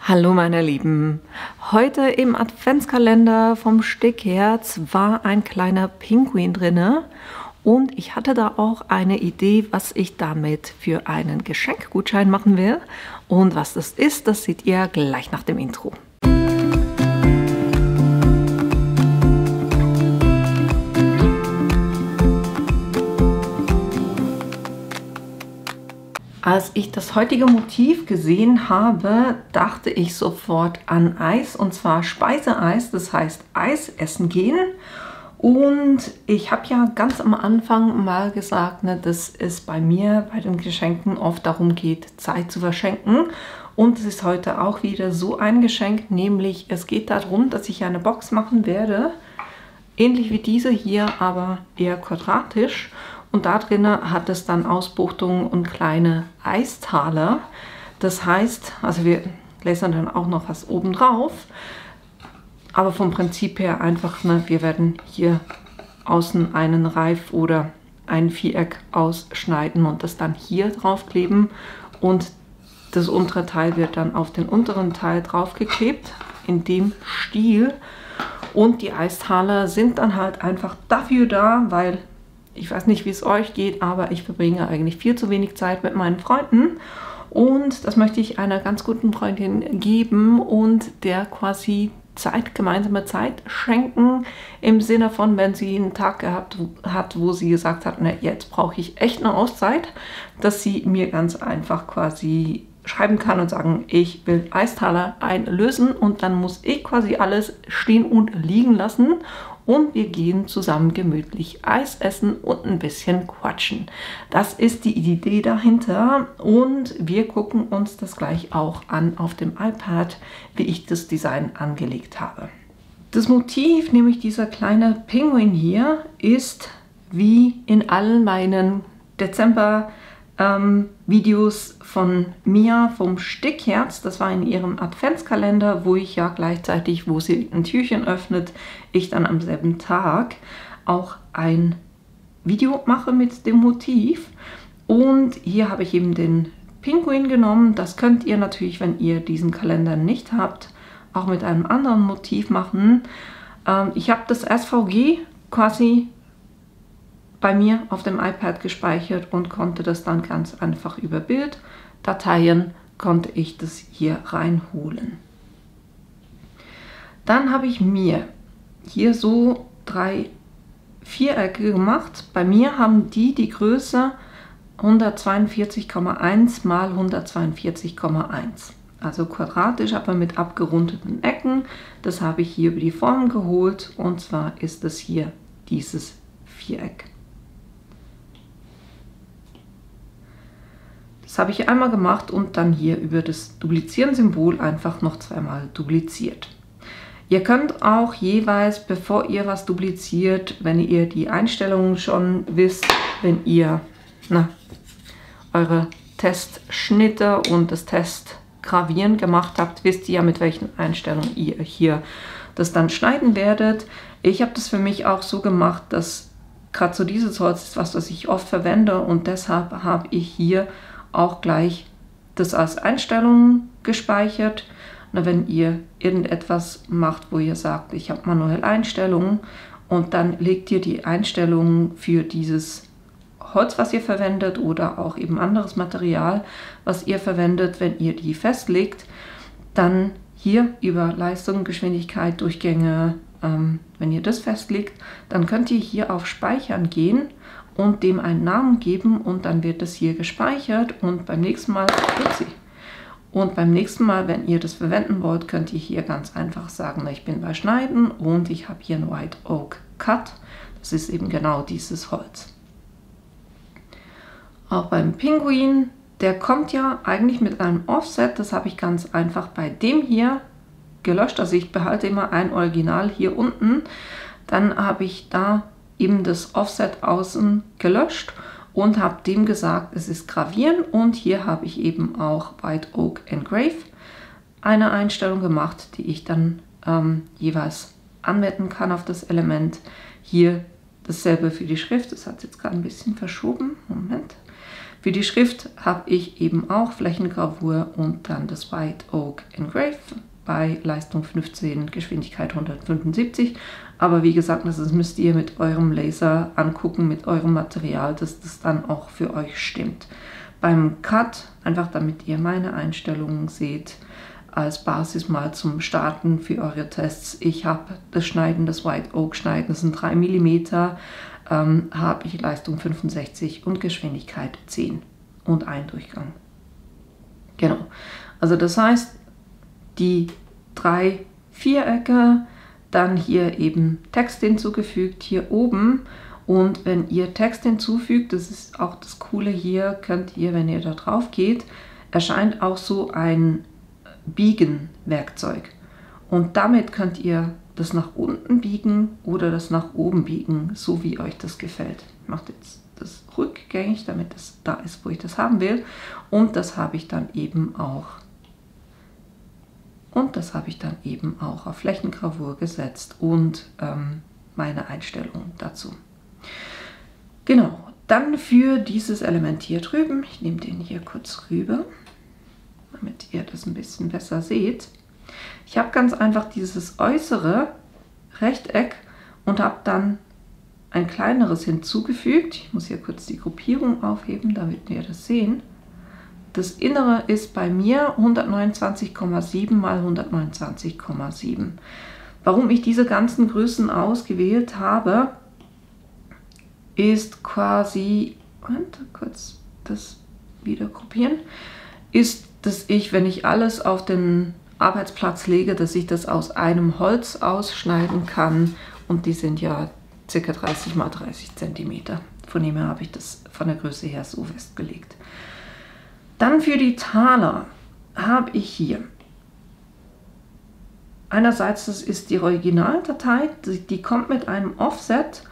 Hallo meine Lieben, heute im Adventskalender vom Stickherz war ein kleiner Pinguin drinne und ich hatte da auch eine Idee, was ich damit für einen Geschenkgutschein machen will. Und was das ist, das seht ihr gleich nach dem Intro. Als ich das heutige Motiv gesehen habe, dachte ich sofort an Eis, und zwar Speiseeis, das heißt Eis essen gehen. Und ich habe ja ganz am Anfang mal gesagt, dass es bei mir bei den Geschenken oft darum geht, Zeit zu verschenken. Und es ist heute auch wieder so ein Geschenk, nämlich es geht darum, dass ich eine Box machen werde, ähnlich wie diese hier, aber eher quadratisch. Und da drinnen hat es dann Ausbuchtungen und kleine Eistaler. Das heißt, also wir lasern dann auch noch was oben drauf. Aber vom Prinzip her einfach, wir werden hier außen einen Reif oder ein Viereck ausschneiden und das dann hier drauf kleben. Und das untere Teil wird dann auf den unteren Teil draufgeklebt, in dem Stil. Und die Eistaler sind dann halt einfach dafür da, weil ich weiß nicht, wie es euch geht, aber ich verbringe eigentlich viel zu wenig Zeit mit meinen Freunden. Und das möchte ich einer ganz guten Freundin geben und der quasi gemeinsame Zeit schenken. Im Sinne von, wenn sie einen Tag gehabt hat, wo sie gesagt hat, jetzt brauche ich echt eine Auszeit, dass sie mir ganz einfach quasi schreiben kann und sagen, ich will Eistaler einlösen, und dann muss ich quasi alles stehen und liegen lassen und wir gehen zusammen gemütlich Eis essen und ein bisschen quatschen. Das ist die Idee dahinter und wir gucken uns das gleich auch an auf dem iPad, wie ich das Design angelegt habe. Das Motiv, nämlich dieser kleine Pinguin hier, ist wie in allen meinen Dezember Videos von Mia vom Stickherz. Das war in ihrem Adventskalender, wo ich ja gleichzeitig, wo sie ein Türchen öffnet, ich dann am selben Tag auch ein Video mache mit dem Motiv. Und hier habe ich eben den Pinguin genommen. Das könnt ihr natürlich, wenn ihr diesen Kalender nicht habt, auch mit einem anderen Motiv machen. Ich habe das SVG quasi bei mir auf dem iPad gespeichert und konnte das dann ganz einfach über Bilddateien, konnte ich das hier reinholen. Dann habe ich mir hier so 3 Vierecke gemacht. Bei mir haben die Größe 142,1 mal 142,1. Also quadratisch, aber mit abgerundeten Ecken. Das habe ich hier über die Form geholt, und zwar ist es hier dieses Viereck. Das habe ich einmal gemacht und dann hier über das Duplizieren-Symbol einfach noch zweimal dupliziert. Ihr könnt auch jeweils, bevor ihr was dupliziert, wenn ihr die Einstellungen schon wisst, wenn ihr eure Testschnitte und das Testgravieren gemacht habt, wisst ihr ja, mit welchen Einstellungen ihr hier das dann schneiden werdet. Ich habe das für mich auch so gemacht, dass gerade so dieses Holz ist was ich oft verwende, und deshalb habe ich hier auch gleich das als Einstellung gespeichert. Wenn ihr irgendetwas macht, wo ihr sagt, ich habe manuell Einstellungen, und dann legt ihr die Einstellungen für dieses Holz, was ihr verwendet, oder auch eben anderes Material, was ihr verwendet, wenn ihr die festlegt, dann hier über Leistung, Geschwindigkeit, Durchgänge, wenn ihr das festlegt, dann könnt ihr hier auf Speichern gehen und dem einen Namen geben, und dann wird es hier gespeichert, und beim nächsten Mal, wenn ihr das verwenden wollt, könnt ihr hier ganz einfach sagen, ich bin bei Schneiden und ich habe hier ein White Oak Cut. Das ist eben genau dieses Holz. Auch beim Pinguin, der kommt ja eigentlich mit einem Offset, das habe ich ganz einfach bei dem hier gelöscht. Also ich behalte immer ein Original hier unten, dann habe ich da eben das Offset außen gelöscht und habe dem gesagt, es ist Gravieren, und hier habe ich eben auch White Oak Engrave eine Einstellung gemacht, die ich dann jeweils anwenden kann auf das Element. Hier dasselbe für die Schrift, das hat jetzt gerade ein bisschen verschoben, Moment. Für die Schrift habe ich eben auch Flächengravur und dann das White Oak Engrave bei Leistung 15, Geschwindigkeit 175. Aber wie gesagt, das müsst ihr mit eurem Laser angucken, mit eurem Material, dass das dann auch für euch stimmt. Beim Cut, einfach damit ihr meine Einstellungen seht, als Basis mal zum Starten für eure Tests. Ich habe das Schneiden, das White Oak Schneiden, das sind 3 mm, habe ich Leistung 65 und Geschwindigkeit 10 und ein Durchgang. Genau, also das heißt, die 3 Vierecke, dann hier eben Text hinzugefügt, hier oben. Und wenn ihr Text hinzufügt, das ist auch das Coole hier, könnt ihr, wenn ihr da drauf geht, erscheint auch so ein Biegen-Werkzeug. Und damit könnt ihr das nach unten biegen oder das nach oben biegen, so wie euch das gefällt. Ich mache jetzt das rückgängig, damit es da ist, wo ich das haben will. Und das habe ich dann eben auch. Auf Flächengravur gesetzt und meine Einstellung dazu. Genau, dann für dieses Element hier drüben, ich nehme den hier kurz rüber, damit ihr das ein bisschen besser seht. Ich habe ganz einfach dieses äußere Rechteck und habe dann ein kleineres hinzugefügt. Ich muss hier kurz die Gruppierung aufheben, damit wir das sehen. Das Innere ist bei mir 129,7 mal 129,7. Warum ich diese ganzen Größen ausgewählt habe, ist quasi, kurz das wieder gruppieren, ist, dass ich, wenn ich alles auf den Arbeitsplatz lege, dass ich das aus einem Holz ausschneiden kann und die sind ja ca. 30 x 30 cm. Von dem her habe ich das von der Größe her so festgelegt. Dann für die Taler habe ich hier einerseits, das ist die Originaldatei, die kommt mit einem Offset.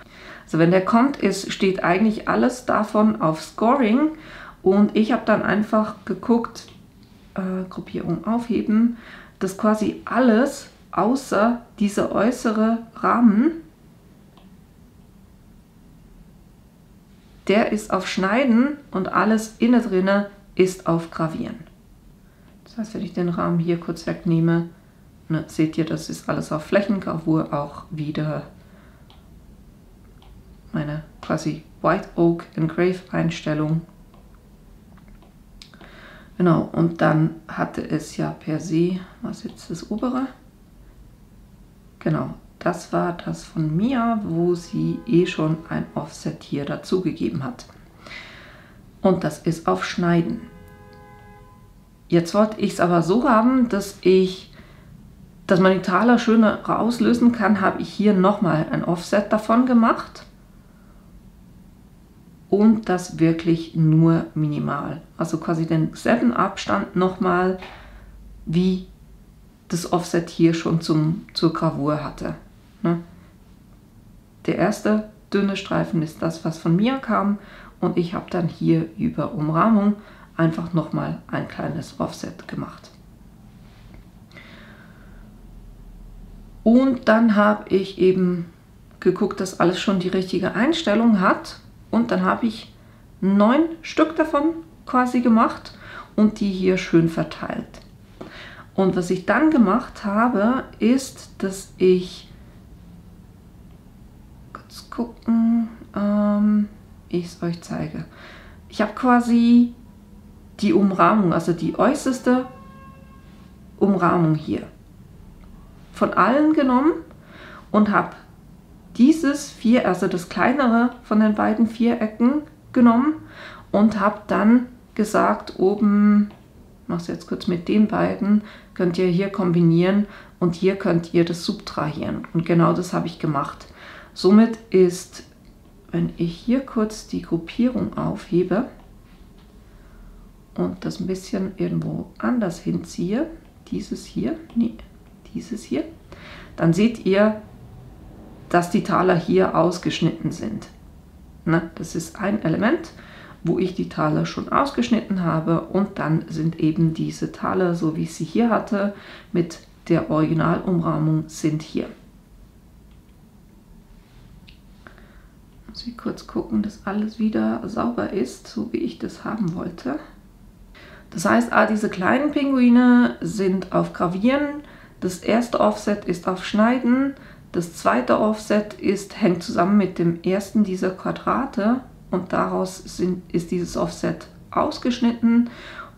Also wenn der kommt, steht eigentlich alles davon auf Scoring und ich habe dann einfach geguckt, Gruppierung aufheben, dass quasi alles außer dieser äußere Rahmen, der ist auf Schneiden und alles innen drinne ist auf Gravieren. Das heißt, wenn ich den Rahmen hier kurz wegnehme, seht ihr, das ist alles auf Flächengravur, auch wieder meine quasi White Oak Engrave Einstellung. Genau, und dann hatte es ja per se, was jetzt das obere? Genau, das war das von mir, wo sie schon ein Offset hier dazugegeben hat. Und das ist auf Schneiden. Jetzt wollte ich es aber so haben, dass man die Taler schöner rauslösen kann, habe ich hier nochmal ein Offset davon gemacht. Und das wirklich nur minimal. Also quasi denselben Abstand nochmal, wie das Offset hier schon zur Gravur hatte. Ne? Der erste dünne Streifen ist das, was von mir kam. Und ich habe dann hier über Umrahmung einfach nochmal ein kleines Offset gemacht. Und dann habe ich eben geguckt, dass alles schon die richtige Einstellung hat. Und dann habe ich 9 Stück davon quasi gemacht und die hier schön verteilt. Und was ich dann gemacht habe, ist, dass ich, kurz gucken, ich es euch zeige. Ich habe quasi die Umrahmung, also die äußerste Umrahmung hier von allen genommen und habe dieses also das kleinere von den beiden Vierecken genommen und habe dann gesagt, oben, ich mache es jetzt kurz mit den beiden, könnt ihr hier kombinieren und hier könnt ihr das subtrahieren. Und genau das habe ich gemacht. Somit ist, wenn ich hier kurz die Gruppierung aufhebe und das ein bisschen irgendwo anders hinziehe, dieses hier, dann seht ihr, dass die Taler hier ausgeschnitten sind. Ne? Das ist ein Element, wo ich die Taler schon ausgeschnitten habe und dann sind eben diese Taler, so wie ich sie hier hatte, mit der Originalumrahmung sind hier. Muss ich kurz gucken, dass alles wieder sauber ist, so wie ich das haben wollte. Das heißt, diese kleinen Pinguine sind auf Gravieren, das erste Offset ist auf Schneiden, das zweite Offset hängt zusammen mit dem ersten dieser Quadrate und daraus ist dieses Offset ausgeschnitten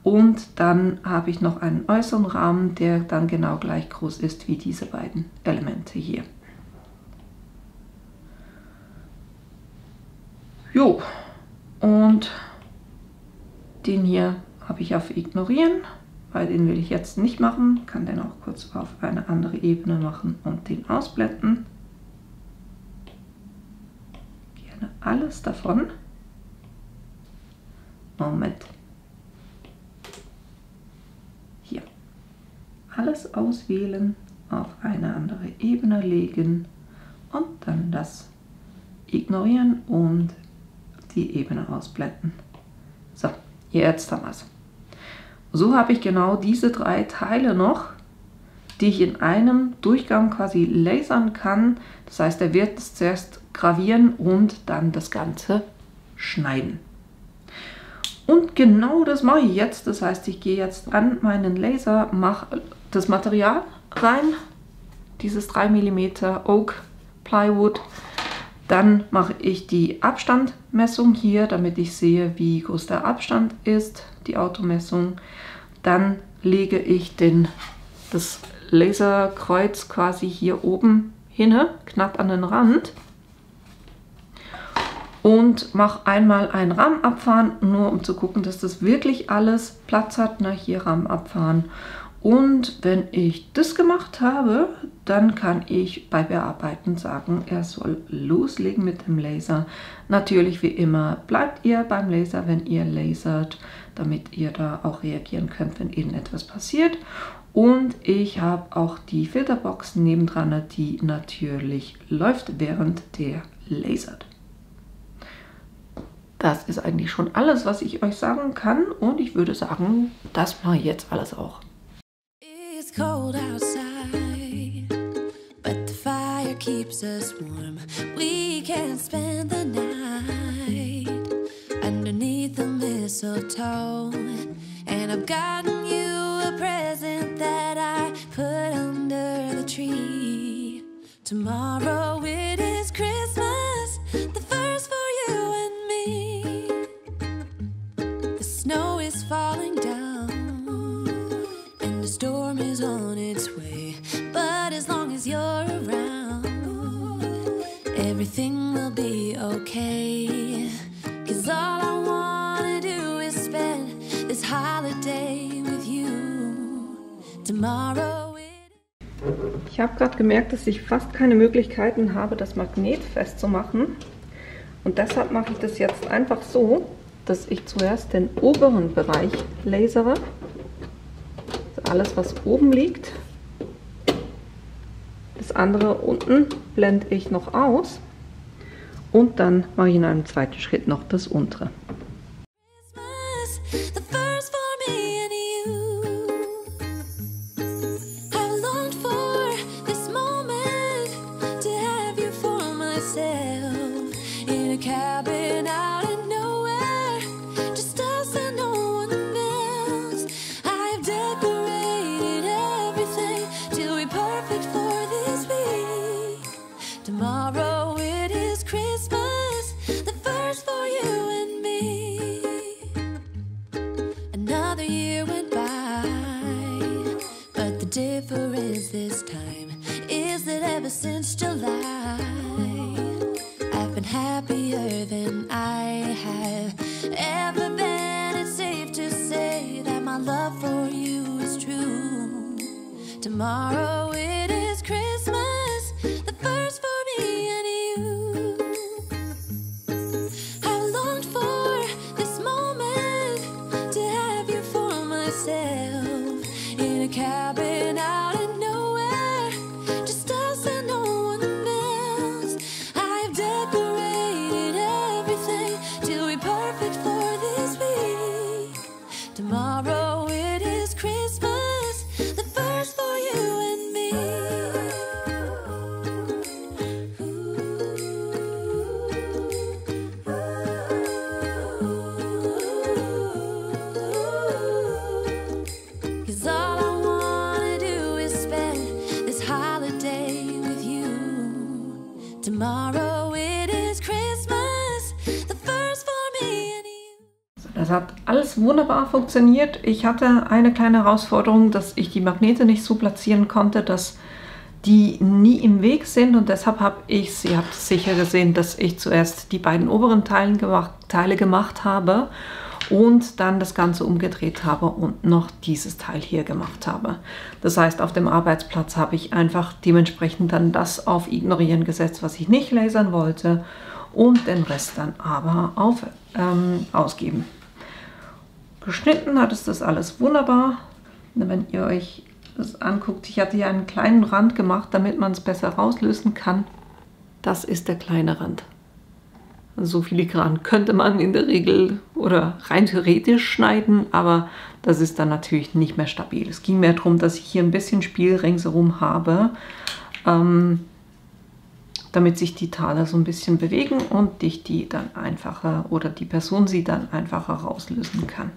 und dann habe ich noch einen äußeren Rahmen, der dann genau gleich groß ist wie diese beiden Elemente hier. Jo, und den hier habe ich auf Ignorieren, weil den will ich jetzt nicht machen. Kann den auch kurz auf eine andere Ebene machen und den ausblenden. Gerne alles davon. Moment. Hier. Alles auswählen, auf eine andere Ebene legen und dann das ignorieren und die Ebene ausblenden. So, jetzt haben wir es. So habe ich genau diese 3 Teile noch, die ich in einem Durchgang quasi lasern kann. Das heißt, er wird es zuerst gravieren und dann das Ganze schneiden. Und genau das mache ich jetzt. Das heißt, ich gehe jetzt an meinen Laser, mache das Material rein, dieses 3 mm Oak Plywood. Dann mache ich die Abstandmessung hier, damit ich sehe, wie groß der Abstand ist, die Automessung. Dann lege ich das Laserkreuz quasi hier oben hin, knapp an den Rand. Und mache einmal einen Rahmen abfahren, nur um zu gucken, dass das wirklich alles Platz hat. Na, hier Rahmen abfahren. Und wenn ich das gemacht habe, dann kann ich bei Bearbeiten sagen, er soll loslegen mit dem Laser. Natürlich wie immer bleibt ihr beim Laser, wenn ihr lasert, damit ihr da auch reagieren könnt, wenn irgendetwas passiert. Und ich habe auch die Filterbox nebendran, die natürlich läuft, während der lasert. Das ist eigentlich schon alles, was ich euch sagen kann. Und ich würde sagen, das mache ich jetzt alles auch. It's cold outside, but the fire keeps us warm. We can spend the night underneath the mistletoe. And I've gotten you a present that I put under the tree. Tomorrow it is Christmas, the first for you and me. The snow is falling down and the storm is on its way, but as long as you're around, everything will be okay. 'Cause all I wanna do is spend this holiday with you. Tomorrow Ich habe gerade gemerkt, dass ich fast keine Möglichkeiten habe, das Magnet festzumachen. Und deshalb mache ich das jetzt einfach so, dass ich zuerst den oberen Bereich lasere. Also alles, was oben liegt. Das andere unten blende ich noch aus. Und dann mache ich in einem zweiten Schritt noch das untere. Tomorrow it is Christmas, the first for you and me. Another year went by, but the difference this time is that ever since July, I've been happier than I have ever been. It's safe to say that my love for you is true. Tomorrow it is Christmas, the first for me and you. I've longed for this moment to have you for myself in a cabin out in nowhere, just us and no one else. I've decorated everything till we're perfect for this week. Tomorrow it is Christmas, the first for you and me. Tomorrow it is Christmas, the first for me and you. Das hat alles wunderbar funktioniert. Ich hatte eine kleine Herausforderung, dass ich die Magnete nicht so platzieren konnte, dass die nie im Weg sind, und deshalb habe ich, ihr habt es sicher gesehen, dass ich zuerst die beiden oberen Teile gemacht habe und dann das Ganze umgedreht habe und noch dieses Teil hier gemacht habe. Das heißt, auf dem Arbeitsplatz habe ich einfach dementsprechend dann das auf Ignorieren gesetzt, was ich nicht lasern wollte, und den Rest dann aber auf Ausgeben. Geschnitten hat es das alles wunderbar. Wenn ihr euch das anguckt, ich hatte hier einen kleinen Rand gemacht, damit man es besser rauslösen kann. Das ist der kleine Rand. So filigran könnte man in der Regel oder rein theoretisch schneiden, aber das ist dann natürlich nicht mehr stabil. Es ging mehr darum, dass ich hier ein bisschen Spiel ringsherum habe, damit sich die Taler so ein bisschen bewegen und ich die dann einfacher, oder die Person sie dann einfacher rauslösen kann.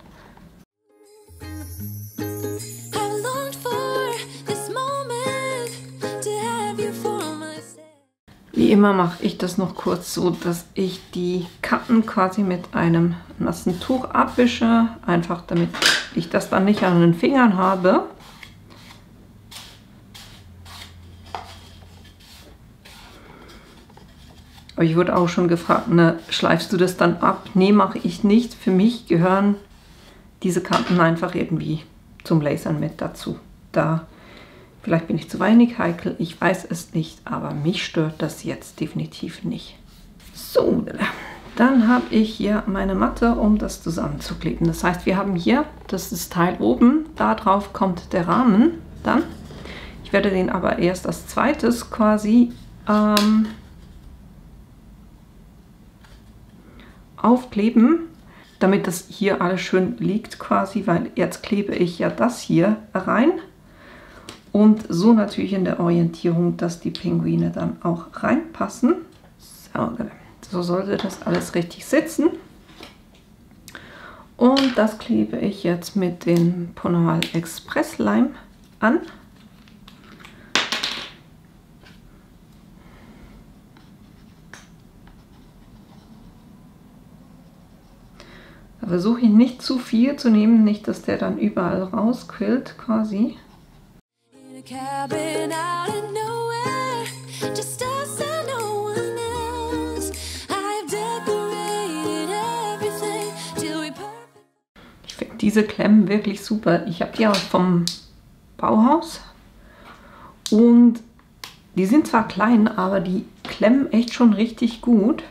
Wie immer mache ich das noch kurz so, dass ich die Kanten quasi mit einem nassen Tuch abwische, einfach damit ich das dann nicht an den Fingern habe. Aber ich wurde auch schon gefragt, ne, schleifst du das dann ab? Nee, mache ich nicht. Für mich gehören diese Kanten einfach irgendwie zum Lasern mit dazu. Vielleicht bin ich zu wenig heikel, ich weiß es nicht, aber mich stört das jetzt definitiv nicht. So, dann habe ich hier meine Matte, um das zusammenzukleben. Das heißt, wir haben hier, das ist Teil oben, da drauf kommt der Rahmen dann. Ich werde den aber erst als zweites quasi aufkleben, damit das hier alles schön liegt quasi, weil jetzt klebe ich ja das hier rein. Und so natürlich in der Orientierung, dass die Pinguine dann auch reinpassen. So sollte das alles richtig sitzen. Und das klebe ich jetzt mit dem Ponomal Express Leim an. Da versuche ich nicht zu viel zu nehmen, nicht, dass der dann überall rausquillt quasi. Cabin out of nowhere, just us and no one else. I've decorated everything till we perfect. Ich finde diese Klemmen wirklich super. Ich habe die auch vom Bauhaus und die sind zwar klein, aber die klemmen echt schon richtig gut.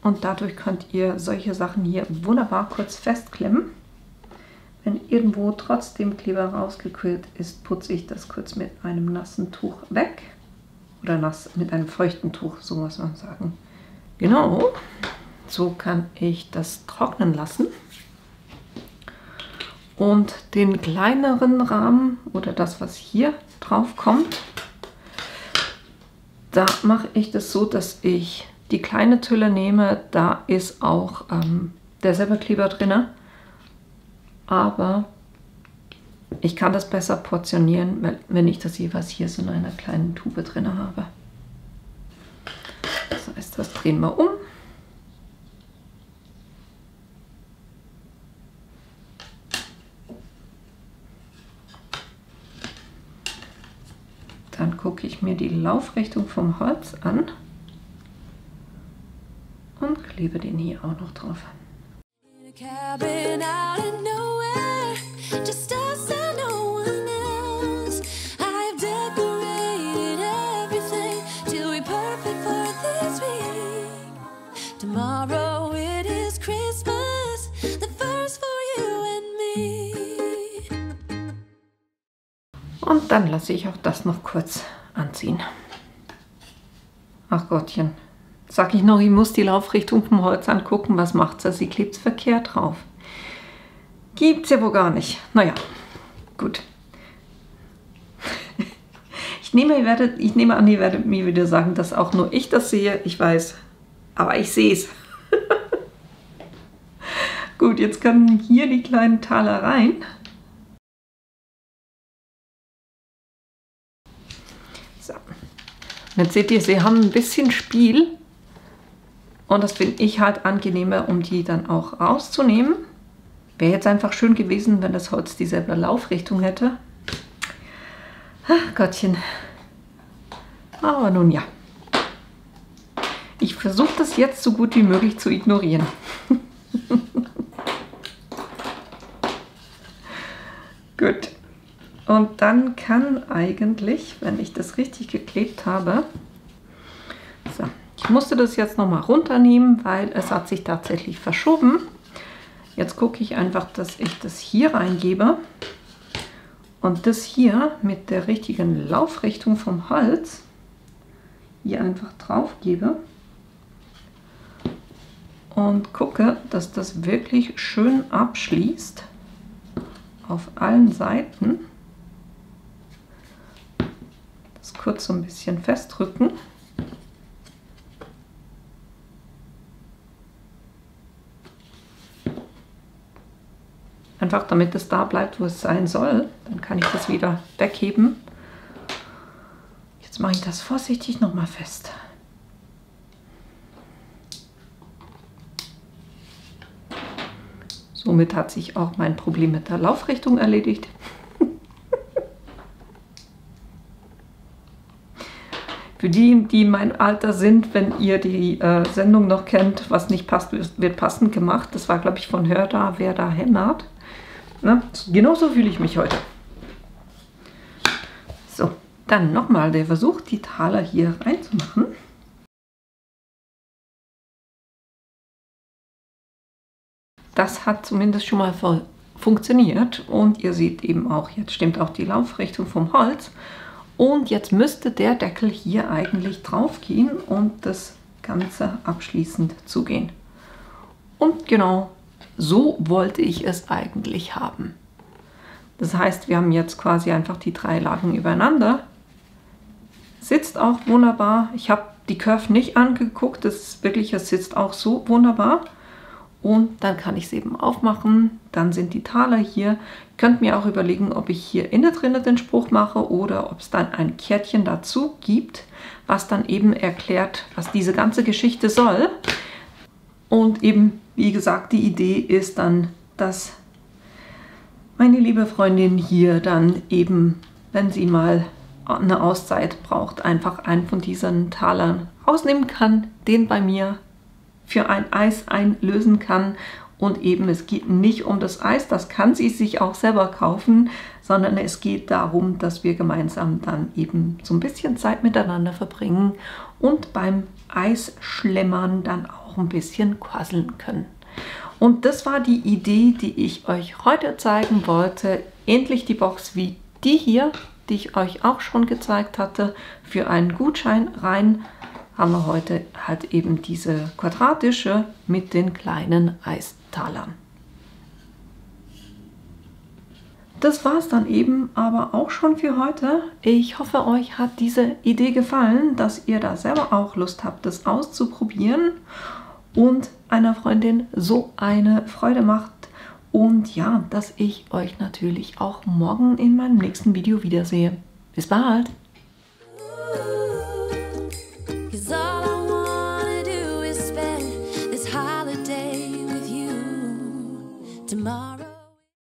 Und dadurch könnt ihr solche Sachen hier wunderbar kurz festklemmen. Wenn irgendwo trotzdem Kleber rausgequillt ist, putze ich das kurz mit einem nassen Tuch weg. Oder nass mit einem feuchten Tuch, so muss man sagen. Genau, so kann ich das trocknen lassen. Und den kleineren Rahmen oder das, was hier drauf kommt, da mache ich das so, dass ich die kleine Tülle nehme. Da ist auch der Silberkleber drin. Aber ich kann das besser portionieren, wenn ich das jeweils hier so in einer kleinen Tube drin habe. Das heißt, das drehen wir um. Dann gucke ich mir die Laufrichtung vom Holz an und klebe den hier auch noch drauf. Cabin out of nowhere, just us and no one else. I've decorated everything till we're perfect for this week. Tomorrow it is Christmas, the first for you and me. Und dann lasse ich auch das noch kurz anziehen. Ach Gottchen. Sag ich noch, ich muss die Laufrichtung vom Holz angucken. Was macht sie? Sie klebt verkehrt drauf. Gibt's ja wohl gar nicht. Naja, gut. Ich nehme an, ihr werdet mir wieder sagen, dass auch nur ich das sehe. Ich weiß, aber ich sehe es. Gut, jetzt können hier die kleinen Taler rein. So. Jetzt seht ihr, sie haben ein bisschen Spiel. Und das finde ich halt angenehmer, um die dann auch rauszunehmen. Wäre jetzt einfach schön gewesen, wenn das Holz dieselbe Laufrichtung hätte. Ach Gottchen. Aber nun ja. Ich versuche das jetzt so gut wie möglich zu ignorieren. Gut. Und dann kann eigentlich, wenn ich das richtig geklebt habe, so, ich musste das jetzt nochmal runternehmen, weil es hat sich tatsächlich verschoben. Jetzt gucke ich einfach, dass ich das hier reingebe und das hier mit der richtigen Laufrichtung vom Holz hier einfach drauf gebe und gucke, dass das wirklich schön abschließt auf allen Seiten. Das kurz so ein bisschen festdrücken. Einfach damit es da bleibt, wo es sein soll. Dann kann ich das wieder wegheben. Jetzt mache ich das vorsichtig nochmal fest. Somit hat sich auch mein Problem mit der Laufrichtung erledigt. Für die, die mein Alter sind, wenn ihr die Sendung noch kennt, was nicht passt, wird passend gemacht. Das war, glaube ich, von Hör da, wer da hämmert. Na, genauso fühle ich mich heute. So, dann nochmal der Versuch, die Taler hier reinzumachen. Das hat zumindest schon mal funktioniert. Und ihr seht eben auch, jetzt stimmt auch die Laufrichtung vom Holz. Und jetzt müsste der Deckel hier eigentlich drauf gehen und das Ganze abschließend zugehen. Und genau so wollte ich es eigentlich haben. Das heißt, wir haben jetzt quasi einfach die 3 Lagen übereinander. Sitzt auch wunderbar. Ich habe die Curve nicht angeguckt. Das ist wirklich, es sitzt auch so wunderbar. Und dann kann ich es eben aufmachen. Dann sind die Taler hier. Ihr könnt mir auch überlegen, ob ich hier innen drin den Spruch mache oder ob es dann ein Kärtchen dazu gibt, was dann eben erklärt, was diese ganze Geschichte soll. Und eben, wie gesagt, die Idee ist dann, dass meine liebe Freundin hier dann eben, wenn sie mal eine Auszeit braucht, einfach einen von diesen Talern rausnehmen kann, den bei mir für ein Eis einlösen kann. Und eben, es geht nicht um das Eis, das kann sie sich auch selber kaufen, sondern es geht darum, dass wir gemeinsam dann eben so ein bisschen Zeit miteinander verbringen und beim Eisschlemmern dann auch ein bisschen quasseln können. Und das war die Idee, die ich euch heute zeigen wollte. Endlich die Box wie die hier, die ich euch auch schon gezeigt hatte, für einen Gutschein rein. Haben wir heute halt eben diese quadratische mit den kleinen Eistalern. Das war es dann eben aber auch schon für heute. Ich hoffe, euch hat diese Idee gefallen, dass ihr da selber auch Lust habt, das auszuprobieren und einer Freundin so eine Freude macht. Und ja, dass ich euch natürlich auch morgen in meinem nächsten Video wiedersehe. Bis bald!